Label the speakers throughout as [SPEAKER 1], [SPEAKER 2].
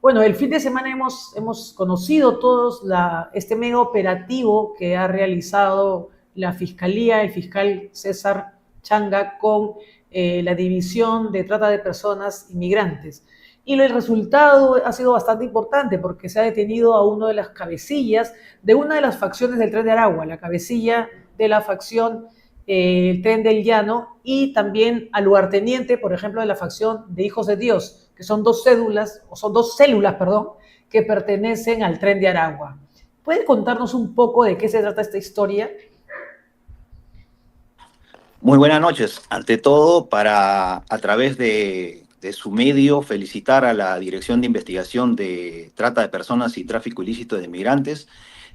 [SPEAKER 1] Bueno, el fin de semana hemos conocido todos este mega operativo que ha realizado la Fiscalía, el fiscal César Changa, con la División de Trata de Personas Inmigrantes. Y el resultado ha sido bastante importante porque se ha detenido a uno de las cabecillas de una de las facciones del Tren de Aragua, la cabecilla de la facción el Tren del Llano, y también al lugarteniente, por ejemplo, de la facción de Hijos de Dios, que son dos células, perdón, que pertenecen al Tren de Aragua. ¿Puede contarnos un poco de qué se trata esta historia?
[SPEAKER 2] Muy buenas noches. Ante todo, a través de su medio, felicitar a la Dirección de Investigación de Trata de Personas y Tráfico Ilícito de Migrantes,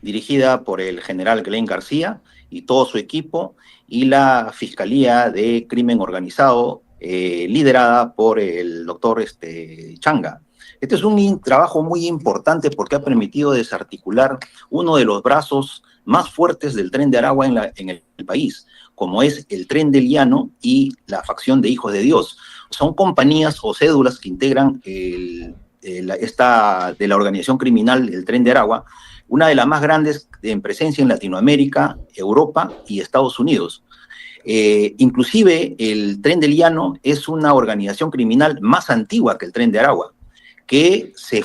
[SPEAKER 2] dirigida por el general Glenn García y todo su equipo, y la Fiscalía de Crimen Organizado, liderada por el doctor Changa. Este es un trabajo muy importante porque ha permitido desarticular uno de los brazos más fuertes del Tren de Aragua en el país, como es el Tren del Llano y la facción de Hijos de Dios. Son compañías o cédulas que integran de la organización criminal el Tren de Aragua, una de las más grandes en presencia en Latinoamérica, Europa y Estados Unidos. Inclusive el Tren del Llano es una organización criminal más antigua que el Tren de Aragua, que se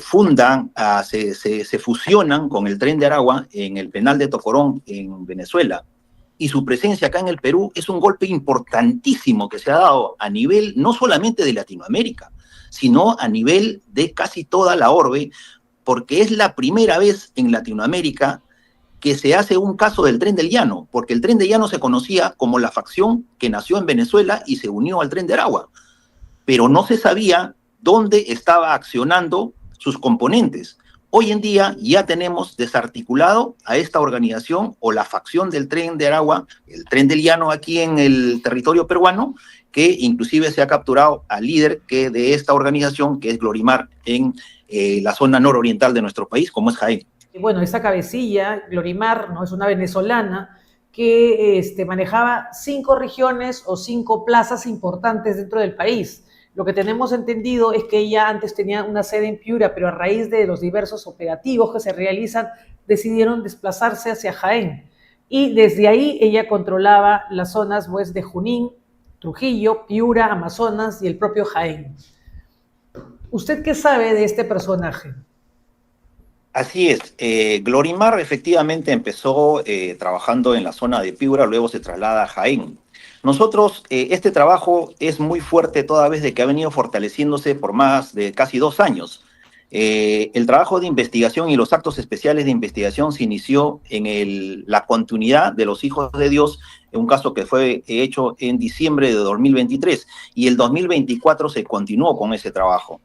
[SPEAKER 2] fusionan con el Tren de Aragua en el penal de Tocorón en Venezuela. Y su presencia acá en el Perú es un golpe importantísimo que se ha dado a nivel no solamente de Latinoamérica, sino a nivel de casi toda la orbe, porque es la primera vez en Latinoamérica que se hace un caso del Tren del Llano, porque el Tren del Llano se conocía como la facción que nació en Venezuela y se unió al Tren de Aragua, pero no se sabía dónde estaba accionando sus componentes. Hoy en día ya tenemos desarticulado a esta organización o la facción del Tren de Aragua, el Tren del Llano aquí en el territorio peruano, que inclusive se ha capturado al líder de esta organización, que es Glorimar, en la zona nororiental de nuestro país, como es Jaén.
[SPEAKER 1] Bueno, esta cabecilla, Glorimar, ¿no? Es una venezolana que manejaba 5 regiones o 5 plazas importantes dentro del país. Lo que tenemos entendido es que ella antes tenía una sede en Piura, pero a raíz de los diversos operativos que se realizan, decidieron desplazarse hacia Jaén. Y desde ahí ella controlaba las zonas pues, de Junín, Trujillo, Piura, Amazonas y el propio Jaén. ¿Usted qué sabe de este personaje?
[SPEAKER 2] Así es, Glorimar efectivamente empezó trabajando en la zona de Piura, luego se traslada a Jaén. Nosotros, este trabajo es muy fuerte toda vez de que ha venido fortaleciéndose por más de casi 2 años. El trabajo de investigación y los actos especiales de investigación se inició en la continuidad de los Hijos de Dios, en un caso que fue hecho en diciembre de 2023, y el 2024 se continuó con ese trabajo,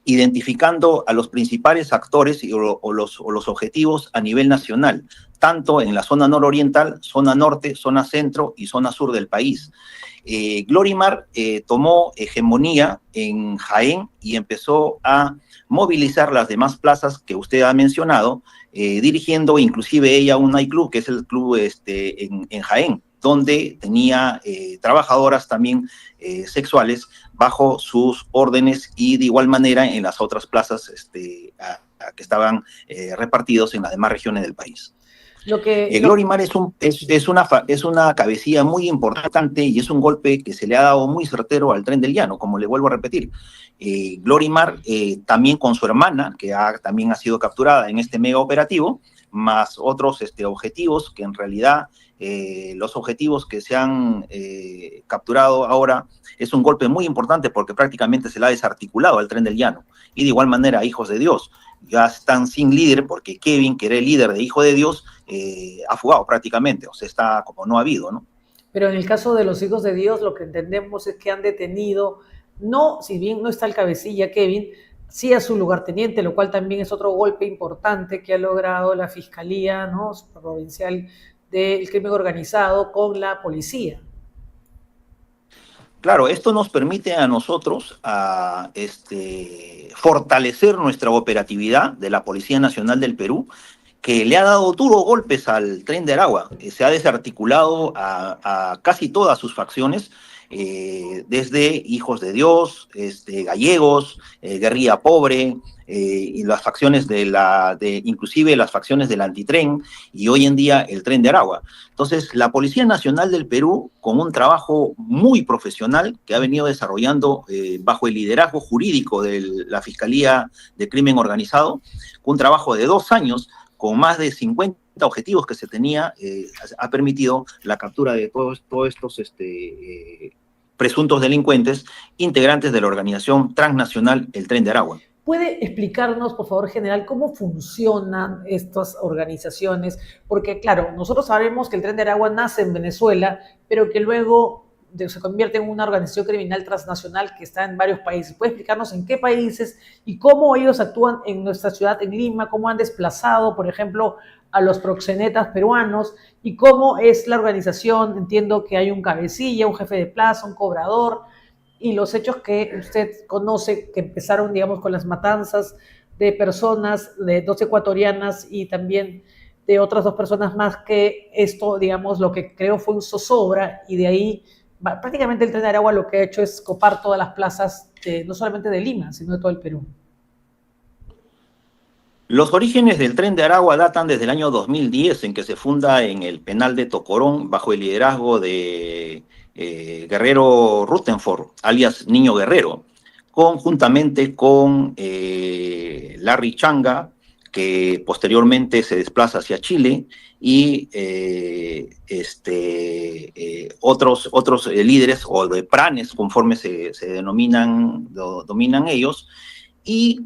[SPEAKER 2] identificando a los principales actores o los objetivos a nivel nacional, tanto en la zona nororiental, zona norte, zona centro y zona sur del país. Glorimar tomó hegemonía en Jaén y empezó a movilizar las demás plazas que usted ha mencionado, dirigiendo inclusive ella un nightclub, que es el club en Jaén, donde tenía trabajadoras también sexuales bajo sus órdenes, y de igual manera en las otras plazas que estaban repartidos en las demás regiones del país.
[SPEAKER 1] Lo que, lo,
[SPEAKER 2] Glorimar es una cabecilla muy importante y es un golpe que se le ha dado muy certero al Tren del Llano, como le vuelvo a repetir. Glorimar, también con su hermana, que también ha sido capturada en este mega operativo, más otros objetivos que en realidad los objetivos que se han capturado ahora es un golpe muy importante porque prácticamente se le ha desarticulado al Tren del Llano. Y de igual manera a Hijos de Dios. Ya están sin líder porque Kevin, que era el líder de Hijo de Dios, ha fugado prácticamente, o sea, está como no ha habido, ¿no?
[SPEAKER 1] Pero en el caso de los Hijos de Dios, lo que entendemos es que han detenido, no, si bien no está el cabecilla Kevin, sí a su lugarteniente, lo cual también es otro golpe importante que ha logrado la Fiscalía, ¿no?, provincial del crimen organizado con la policía.
[SPEAKER 2] Claro, esto nos permite a nosotros fortalecer nuestra operatividad de la Policía Nacional del Perú, que le ha dado duros golpes al Tren de Aragua, que se ha desarticulado a casi todas sus facciones, desde Hijos de Dios, Gallegos, Guerrilla Pobre, y las facciones inclusive las facciones del Antitren, y hoy en día el Tren de Aragua. Entonces, la Policía Nacional del Perú, con un trabajo muy profesional que ha venido desarrollando bajo el liderazgo jurídico de la Fiscalía de Crimen Organizado, un trabajo de 2 años, con más de 50 objetivos que se tenía, ha permitido la captura de todos estos presuntos delincuentes integrantes de la organización transnacional El Tren de Aragua.
[SPEAKER 1] ¿Puede explicarnos, por favor, general, cómo funcionan estas organizaciones? Porque, claro, nosotros sabemos que el Tren de Aragua nace en Venezuela, pero que luego se convierte en una organización criminal transnacional que está en varios países. ¿Puede explicarnos en qué países y cómo ellos actúan en nuestra ciudad, en Lima, cómo han desplazado, por ejemplo, a los proxenetas peruanos y cómo es la organización? Entiendo que hay un cabecilla, un jefe de plaza, un cobrador, y los hechos que usted conoce, que empezaron, digamos, con las matanzas de personas, de 2 ecuatorianas y también de otras 2 personas más, que esto, digamos, lo que creo fue un zozobra, y de ahí prácticamente el Tren de Aragua lo que ha hecho es copar todas las plazas, no solamente de Lima, sino de todo el Perú.
[SPEAKER 2] Los orígenes del Tren de Aragua datan desde el año 2010, en que se funda en el penal de Tocorón bajo el liderazgo de Guerrero Rutherford, alias Niño Guerrero, conjuntamente con Larry Changa, que posteriormente se desplaza hacia Chile, y otros líderes, o de pranes, conforme se dominan ellos, y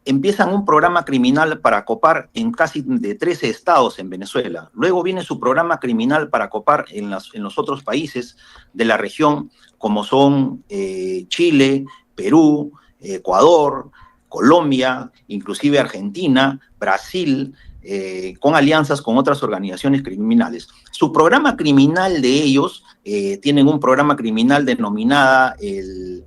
[SPEAKER 2] empiezan un programa criminal para copar en casi de 13 estados en Venezuela. Luego viene su programa criminal para copar en los otros países de la región, como son Chile, Perú, Ecuador, Colombia, inclusive Argentina, Brasil, con alianzas con otras organizaciones criminales. Su programa criminal de ellos, tienen un programa criminal denominada el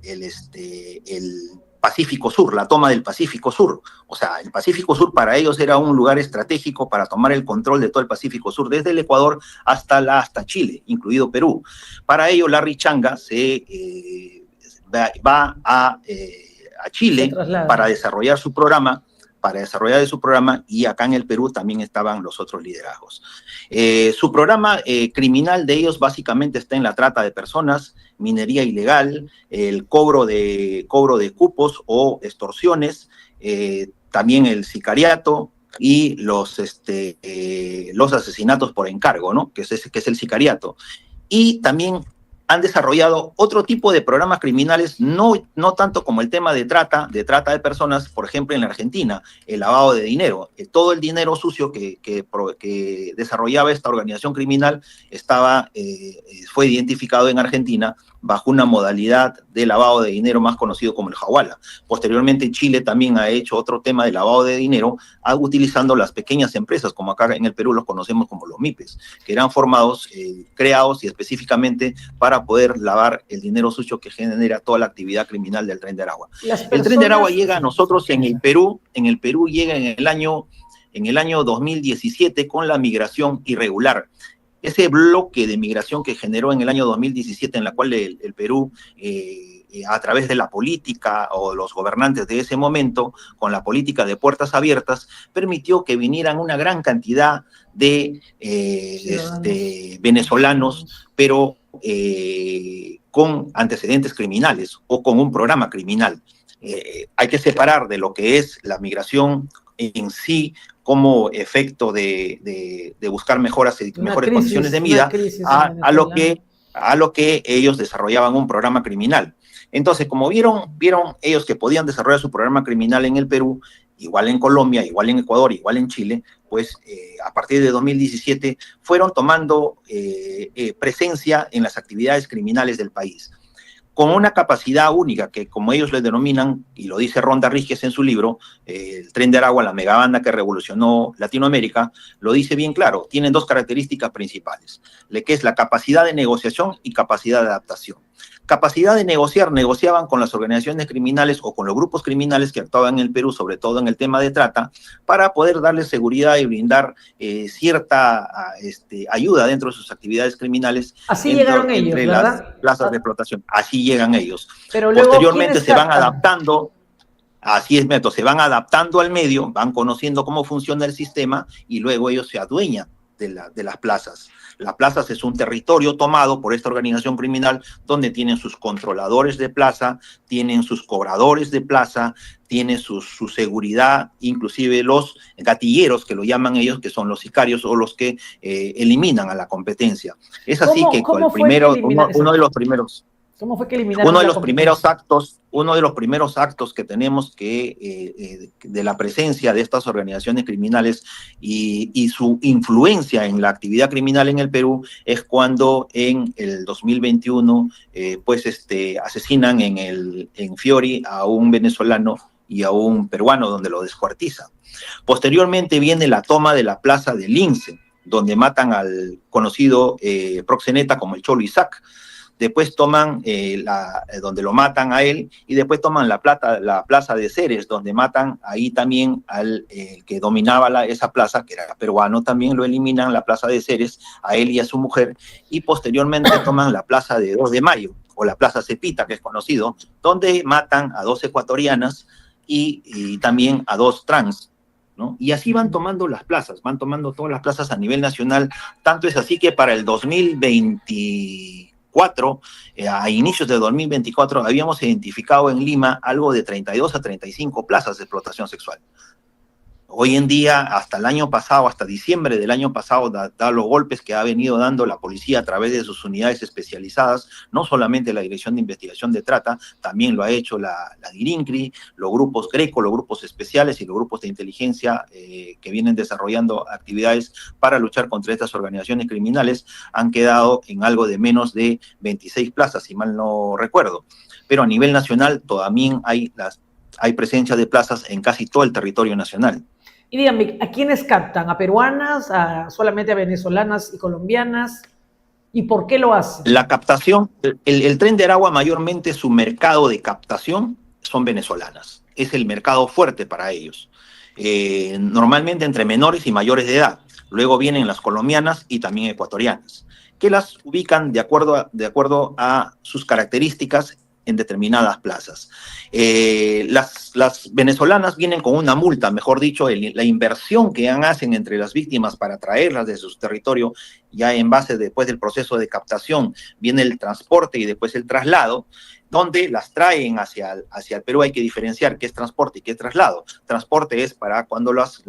[SPEAKER 2] Pacífico Sur, la toma del Pacífico Sur. O sea, el Pacífico Sur para ellos era un lugar estratégico para tomar el control de todo el Pacífico Sur, desde el Ecuador hasta Chile, incluido Perú. Para ello, Larry Changa va a Chile para desarrollar su programa, y acá en el Perú también estaban los otros liderazgos. Su programa criminal de ellos básicamente está en la trata de personas, minería ilegal, el cobro de cupos o extorsiones, también el sicariato y los asesinatos por encargo, ¿no? que es el sicariato. Y también han desarrollado otro tipo de programas criminales, no tanto como el tema de trata de personas, por ejemplo, en la Argentina, el lavado de dinero. Todo el dinero sucio que desarrollaba esta organización criminal fue identificado en Argentina bajo una modalidad de lavado de dinero más conocido como el hawala. Posteriormente, Chile también ha hecho otro tema de lavado de dinero, utilizando las pequeñas empresas, como acá en el Perú los conocemos como los MIPES, que eran formados, creados y específicamente para poder lavar el dinero sucio que genera toda la actividad criminal del Tren de Aragua. El Tren de Aragua llega a nosotros en el Perú llega en el año 2017 con la migración irregular. Ese bloque de migración que generó en el año 2017, en la cual el Perú, a través de la política o los gobernantes de ese momento, con la política de puertas abiertas, permitió que vinieran una gran cantidad de venezolanos, pero con antecedentes criminales o con un programa criminal. Hay que separar de lo que es la migración en sí como efecto de buscar mejores condiciones de vida, a lo que ellos desarrollaban un programa criminal. Entonces, como vieron ellos que podían desarrollar su programa criminal en el Perú, igual en Colombia, igual en Ecuador, igual en Chile, pues a partir de 2017 fueron tomando presencia en las actividades criminales del país, con una capacidad única que, como ellos le denominan, y lo dice Ronda Rísquez en su libro, El Tren de Aragua, la megabanda que revolucionó Latinoamérica, lo dice bien claro, tienen 2 características principales, que es la capacidad de negociación y capacidad de adaptación. Capacidad de negociar, negociaban con las organizaciones criminales o con los grupos criminales que actuaban en el Perú, sobre todo en el tema de trata, para poder darles seguridad y brindar cierta ayuda dentro de sus actividades criminales
[SPEAKER 1] Así llegaron ellos,
[SPEAKER 2] entre las
[SPEAKER 1] ¿verdad?
[SPEAKER 2] plazas de explotación. Así llegan ellos.
[SPEAKER 1] Pero luego,
[SPEAKER 2] Posteriormente
[SPEAKER 1] ¿quiénes
[SPEAKER 2] se van
[SPEAKER 1] captan?
[SPEAKER 2] adaptando. Así es, Beto, se van adaptando al medio, van conociendo cómo funciona el sistema y luego ellos se adueñan de las plazas. Las plazas es un territorio tomado por esta organización criminal donde tienen sus controladores de plaza, tienen sus cobradores de plaza, tienen su seguridad, inclusive los gatilleros, que lo llaman ellos, que son los sicarios o los que eliminan a la competencia. Es así que
[SPEAKER 1] ¿Cómo fue que
[SPEAKER 2] uno de los primeros...
[SPEAKER 1] ¿Cómo fue que eliminaron a la competencia?
[SPEAKER 2] Uno de los primeros actos que tenemos de la presencia de estas organizaciones criminales y su influencia en la actividad criminal en el Perú es cuando en el 2021 asesinan en Fiori a un venezolano y a un peruano donde lo descuartizan. Posteriormente viene la toma de la plaza de Lince, donde matan al conocido proxeneta como el Cholo Isaac. Después toman donde lo matan a él, y después toman la plaza de Ceres, donde matan ahí también al que dominaba esa plaza, que era peruano también, lo eliminan, la plaza de Ceres, a él y a su mujer, y posteriormente toman la plaza de 2 de Mayo, o la plaza Cepita, que es conocido, donde matan a 2 ecuatorianas y también a 2 trans, ¿no? Y así van tomando las plazas, van tomando todas las plazas a nivel nacional. Tanto es así que para el 2024, a inicios de 2024, habíamos identificado en Lima algo de 32 a 35 plazas de explotación sexual. Hoy en día, hasta el año pasado, hasta diciembre del año pasado, da los golpes que ha venido dando la policía a través de sus unidades especializadas, no solamente la Dirección de Investigación de Trata, también lo ha hecho la DIRINCRI, los grupos Greco, los grupos especiales y los grupos de inteligencia que vienen desarrollando actividades para luchar contra estas organizaciones criminales, han quedado en algo de menos de 26 plazas, si mal no recuerdo. Pero a nivel nacional todavía hay presencia de plazas en casi todo el territorio nacional.
[SPEAKER 1] Y díganme, ¿a quiénes captan? ¿A peruanas? ¿Solamente a venezolanas y colombianas? ¿Y por qué lo hacen?
[SPEAKER 2] La captación, el Tren de Aragua mayormente su mercado de captación son venezolanas. Es el mercado fuerte para ellos. Normalmente entre menores y mayores de edad. Luego vienen las colombianas y también ecuatorianas, que las ubican de acuerdo a sus características en determinadas plazas. Las venezolanas vienen con una multa, mejor dicho, la inversión que hacen entre las víctimas para traerlas de su territorio, ya en base después del proceso de captación, viene el transporte y después el traslado, donde las traen hacia el Perú. Hay que diferenciar qué es transporte y qué es traslado. Transporte es para cuando las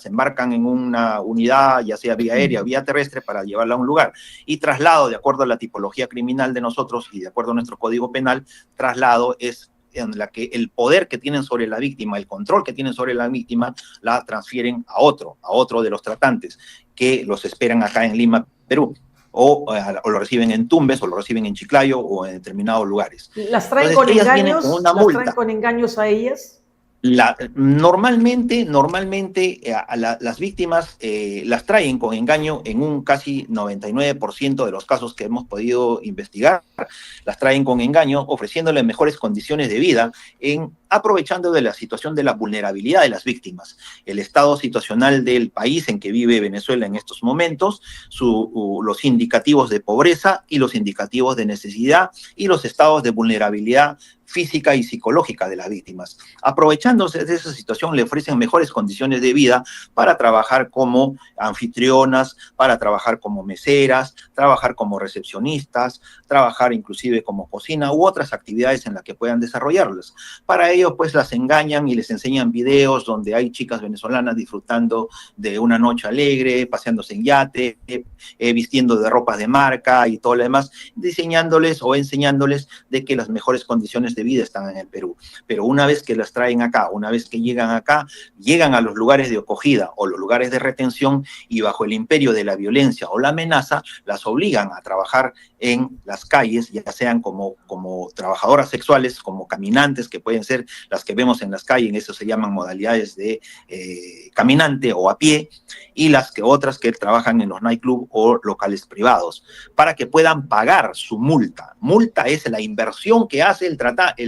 [SPEAKER 2] embarcan en una unidad, ya sea vía aérea o vía terrestre, para llevarla a un lugar. Y traslado, de acuerdo a la tipología criminal de nosotros y de acuerdo a nuestro Código Penal, traslado es en la que el poder que tienen sobre la víctima, el control que tienen sobre la víctima, la transfieren a otro de los tratantes que los esperan acá en Lima, Perú. O lo reciben en Tumbes, o lo reciben en Chiclayo, o en determinados lugares.
[SPEAKER 1] ¿Las traen con engaños? ¿Las traen con engaños a ellas?
[SPEAKER 2] Normalmente las víctimas las traen con engaño en un casi 99% de los casos que hemos podido investigar. Las traen con engaño, ofreciéndoles mejores condiciones de vida, aprovechando de la situación de la vulnerabilidad de las víctimas, el estado situacional del país en que vive Venezuela en estos momentos, los indicativos de pobreza y los indicativos de necesidad y los estados de vulnerabilidad física y psicológica de las víctimas. Aprovechándose de esa situación, le ofrecen mejores condiciones de vida para trabajar como anfitrionas, para trabajar como meseras, trabajar como recepcionistas, trabajar inclusive como cocina u otras actividades en las que puedan desarrollarlas. Para ello, pues, las engañan y les enseñan videos donde hay chicas venezolanas disfrutando de una noche alegre, paseándose en yate, vistiendo de ropas de marca y todo lo demás, diseñándoles o enseñándoles de que las mejores condiciones de vida están en el Perú. Pero una vez que las traen acá, una vez que llegan acá, llegan a los lugares de acogida o los lugares de retención y bajo el imperio de la violencia o la amenaza, las obligan a trabajar en las calles, ya sean como trabajadoras sexuales, como caminantes, que pueden ser las que vemos en las calles, en eso se llaman modalidades de caminante o a pie, y otras que trabajan en los nightclubs o locales privados, para que puedan pagar su multa. Multa es la inversión que hace el tratante,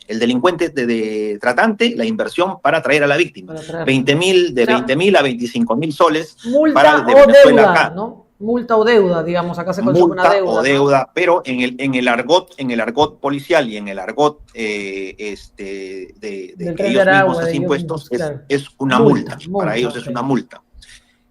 [SPEAKER 2] el delincuente tratante, la inversión para traer a la víctima. 20.000, de 20.000 a 25.000 soles.
[SPEAKER 1] Multa o deuda, acá, ¿no? Multa o deuda, digamos, acá se consume una deuda.
[SPEAKER 2] Multa o deuda, ¿no? Pero en el argot policial y en el argot de que ellos mismos hacen impuestos, claro, es una multa. Para ellos es una multa.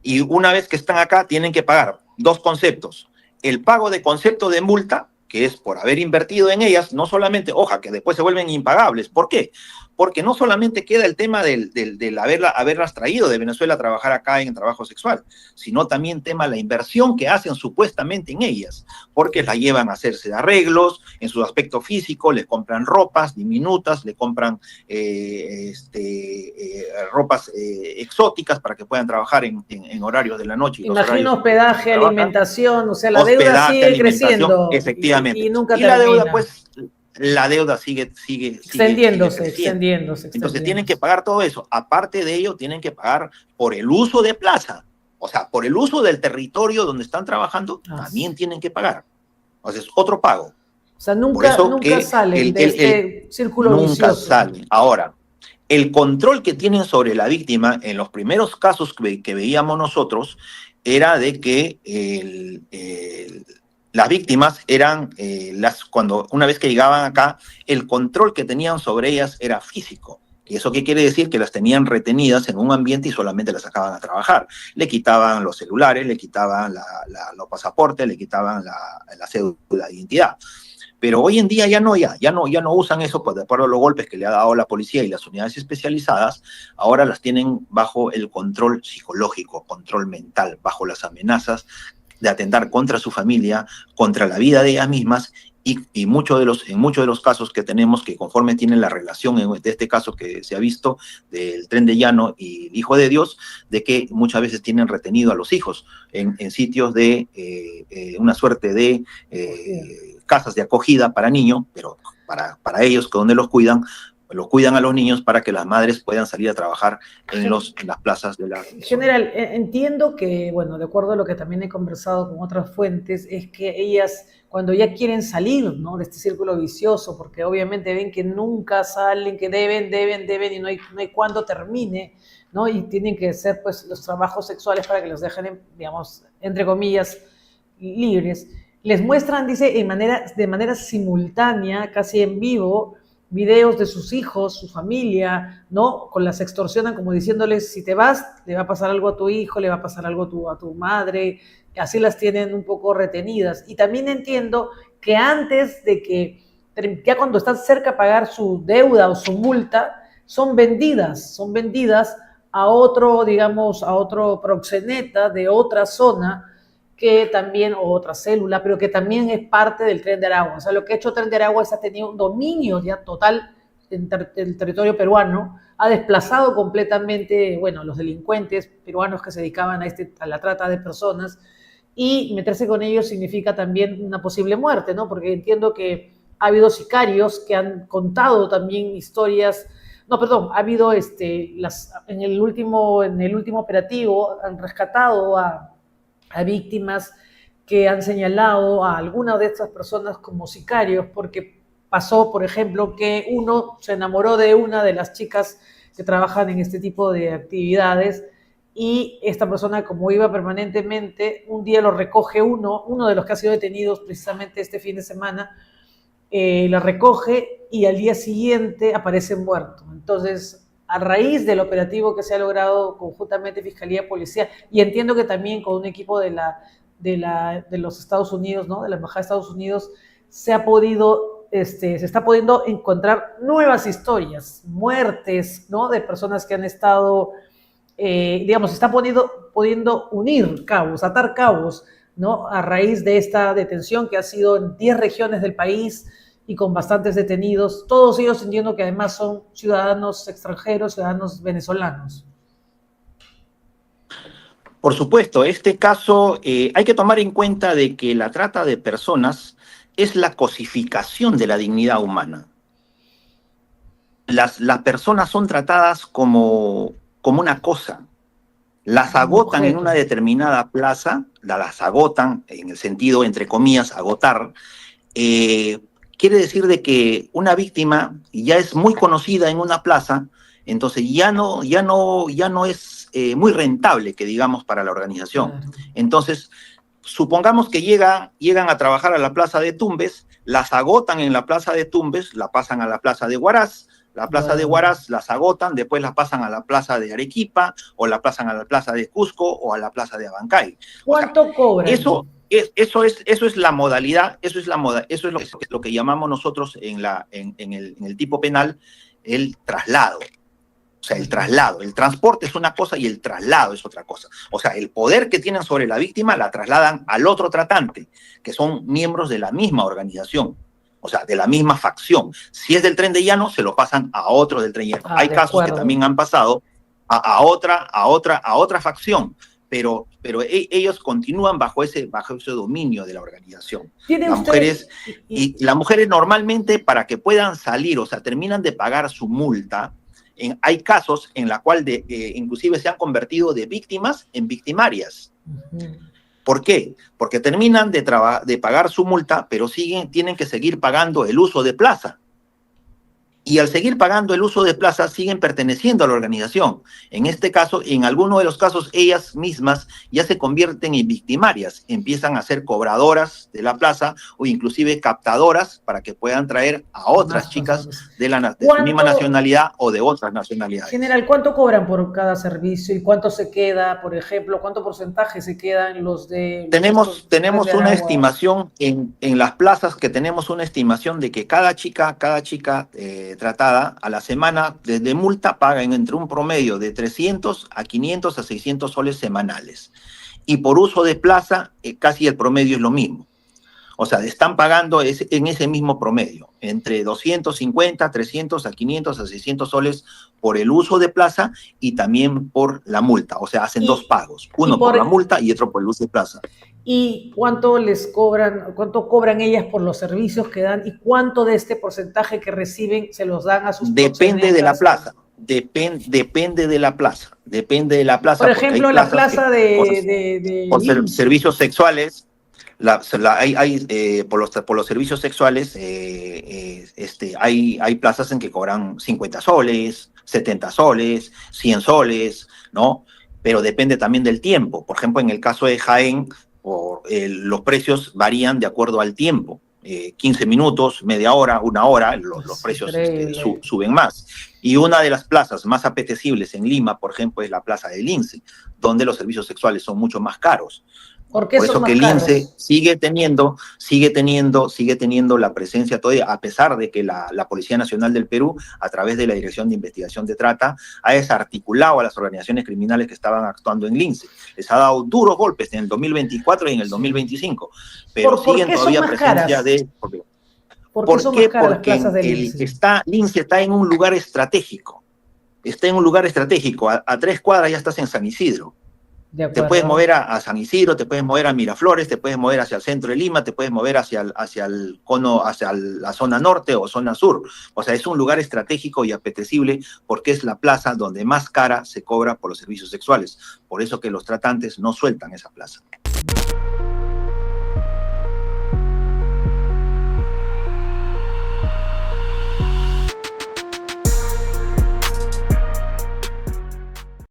[SPEAKER 2] Y una vez que están acá, tienen que pagar dos conceptos. El pago de concepto de multa, que es por haber invertido en ellas, no solamente, oja, que después se vuelven impagables. ¿Por qué? Porque no solamente queda el tema del haberlas traído de Venezuela a trabajar acá en trabajo sexual, sino también tema la inversión que hacen supuestamente en ellas, porque las llevan a hacerse arreglos en su aspecto físico, les compran ropas diminutas, le compran ropas exóticas para que puedan trabajar en horarios de la noche.
[SPEAKER 1] Imagino hospedaje, alimentación, o sea, la deuda sigue creciendo.
[SPEAKER 2] Efectivamente.
[SPEAKER 1] Y nunca termina.
[SPEAKER 2] La deuda, pues, la deuda sigue
[SPEAKER 1] extendiéndose.
[SPEAKER 2] Entonces tienen que pagar todo eso. Aparte de ello, tienen que pagar por el uso de plaza. O sea, por el uso del territorio donde están trabajando, también tienen que pagar. Entonces, otro pago.
[SPEAKER 1] O sea, nunca salen de este círculo vicioso.
[SPEAKER 2] Nunca salen. Ahora, el control que tienen sobre la víctima, en los primeros casos que veíamos nosotros, era de que las víctimas eran, una vez que llegaban acá, el control que tenían sobre ellas era físico. ¿Y eso qué quiere decir? Que las tenían retenidas en un ambiente y solamente las sacaban a trabajar. Le quitaban los celulares, le quitaban los pasaportes, le quitaban la cédula de identidad. Pero hoy en día ya no usan eso, pues de acuerdo a los golpes que le ha dado la policía y las unidades especializadas, ahora las tienen bajo el control psicológico, control mental, bajo las amenazas de atentar contra su familia, contra la vida de ellas mismas, y en muchos de los casos que tenemos, que conforme tienen la relación de este caso que se ha visto del Tren de Llano y el Hijo de Dios, de que muchas veces tienen retenido a los hijos en sitios de una suerte de casas de acogida para niños, pero para ellos, que donde los cuidan a los niños para que las madres puedan salir a trabajar en las plazas de la...
[SPEAKER 1] General, entiendo que, bueno, de acuerdo a lo que también he conversado con otras fuentes, es que ellas, cuando ya quieren salir, ¿no?, de este círculo vicioso, porque obviamente ven que nunca salen, que deben, y no hay cuándo termine, ¿no? Y tienen que hacer, pues, los trabajos sexuales para que los dejen, digamos, entre comillas, libres. Les muestran, dice, de manera simultánea, casi en vivo, videos de sus hijos, su familia, ¿no? Con las extorsionan como diciéndoles, si te vas, le va a pasar algo a tu hijo, le va a pasar algo a tu madre, así las tienen un poco retenidas. Y también entiendo que antes de que, ya cuando están cerca a pagar su deuda o su multa, son vendidas a otro, digamos, a otro proxeneta de otra zona, que también, o otra célula, pero que también es parte del Tren de Aragua. O sea, lo que ha hecho Tren de Aragua es ha tenido un dominio ya total en el territorio peruano, ha desplazado completamente, bueno, los delincuentes peruanos que se dedicaban a la trata de personas, y meterse con ellos significa también una posible muerte, ¿no? Porque entiendo que ha habido sicarios que han contado también historias. No, perdón, ha habido en el último operativo han rescatado a víctimas que han señalado a alguna de estas personas como sicarios, porque pasó, por ejemplo, que uno se enamoró de una de las chicas que trabajan en este tipo de actividades, y esta persona, como iba permanentemente, un día lo recoge uno de los que ha sido detenidos precisamente este fin de semana, la recoge y al día siguiente aparece muerto. Entonces, a raíz del operativo que se ha logrado conjuntamente Fiscalía, Policía, y entiendo que también con un equipo de los Estados Unidos, ¿no?, de la Embajada de Estados Unidos, se está pudiendo encontrar nuevas historias, muertes, ¿no?, de personas que han estado, digamos, se está pudiendo unir cabos, atar cabos, ¿no?, a raíz de esta detención que ha sido en 10 regiones del país, y con bastantes detenidos, todos ellos entiendo que además son ciudadanos extranjeros, ciudadanos venezolanos.
[SPEAKER 2] Por supuesto, este caso hay que tomar en cuenta de que la trata de personas es la cosificación de la dignidad humana. Las personas son tratadas como una cosa. Las agotan en una determinada plaza, las agotan en el sentido, entre comillas, agotar. Quiere decir de que una víctima ya es muy conocida en una plaza, entonces ya no es muy rentable, que digamos, para la organización.
[SPEAKER 1] Claro.
[SPEAKER 2] Entonces, supongamos que llegan a trabajar a la plaza de Tumbes, las agotan en la plaza de Tumbes, la pasan a la plaza de Huaraz, la plaza de Huaraz las agotan, después las pasan a la plaza de Arequipa, o la pasan a la plaza de Cusco, o a la plaza de Abancay.
[SPEAKER 1] ¿Cuánto cobran?
[SPEAKER 2] Eso es la modalidad, eso es lo que llamamos nosotros en el tipo penal el traslado. O sea, el traslado, el transporte es una cosa y el traslado es otra cosa. O sea, el poder que tienen sobre la víctima la trasladan al otro tratante, que son miembros de la misma organización, o sea, de la misma facción. Si es del Tren de Llano, se lo pasan a otro del Tren de Llano. Hay casos que también han pasado a otra facción, pero ellos continúan bajo ese dominio de la organización. Las mujeres normalmente, para que puedan salir, o sea, terminan de pagar su multa. Hay casos en los cuales inclusive se han convertido de víctimas en victimarias. ¿Por qué? Porque terminan de pagar su multa, pero tienen que seguir pagando el uso de plaza. Y al seguir pagando el uso de plaza, siguen perteneciendo a la organización. En este caso, en alguno de los casos, ellas mismas ya se convierten en victimarias, empiezan a ser cobradoras de la plaza o inclusive captadoras para que puedan traer a otras chicas de su misma nacionalidad o de otras nacionalidades.
[SPEAKER 1] General, ¿cuánto cobran por cada servicio y cuánto se queda, por ejemplo, cuánto porcentaje se queda en los de...
[SPEAKER 2] Tenemos una estimación en las plazas, que tenemos una estimación de que cada chica tratada a la semana de multa pagan entre un promedio de 300 a 500 a 600 soles semanales. Y por uso de plaza, casi el promedio es lo mismo. O sea, están pagando en ese mismo promedio, entre 250, 300 a 500 a 600 soles por el uso de plaza y también por la multa. O sea, hacen dos pagos, uno por la multa y otro por el uso de plaza.
[SPEAKER 1] ¿Y cuánto cobran ellas por los servicios que dan y cuánto de este porcentaje que reciben se los dan a sus
[SPEAKER 2] Depende de la plaza. Depende de la plaza. Depende de la plaza.
[SPEAKER 1] Por ejemplo, la plaza
[SPEAKER 2] por servicios sexuales. Por los servicios sexuales hay plazas en que cobran 50 soles, 70 soles, 100 soles, ¿no? Pero depende también del tiempo. Por ejemplo, en el caso de Jaén, los precios varían de acuerdo al tiempo. 15 minutos, media hora, una hora, los precios suben más. Y una de las plazas más apetecibles en Lima, por ejemplo, es la plaza del Lince, donde los servicios sexuales son mucho más caros.
[SPEAKER 1] Por eso que el
[SPEAKER 2] Lince sigue teniendo la presencia todavía, a pesar de que la Policía Nacional del Perú, a través de la Dirección de Investigación de Trata, ha desarticulado a las organizaciones criminales que estaban actuando en Lince. Les ha dado duros golpes en el 2024 y en el 2025, pero siguen todavía presencia de... ¿Por qué? Porque Lince está en un lugar estratégico. Está en un lugar estratégico. A 3 cuadras ya estás en San Isidro. Te puedes mover a San Isidro, te puedes mover a Miraflores, te puedes mover hacia el centro de Lima, te puedes mover hacia el cono, hacia la zona norte o zona sur. O sea, es un lugar estratégico y apetecible porque es la plaza donde más cara se cobra por los servicios sexuales. Por eso que los tratantes no sueltan esa plaza.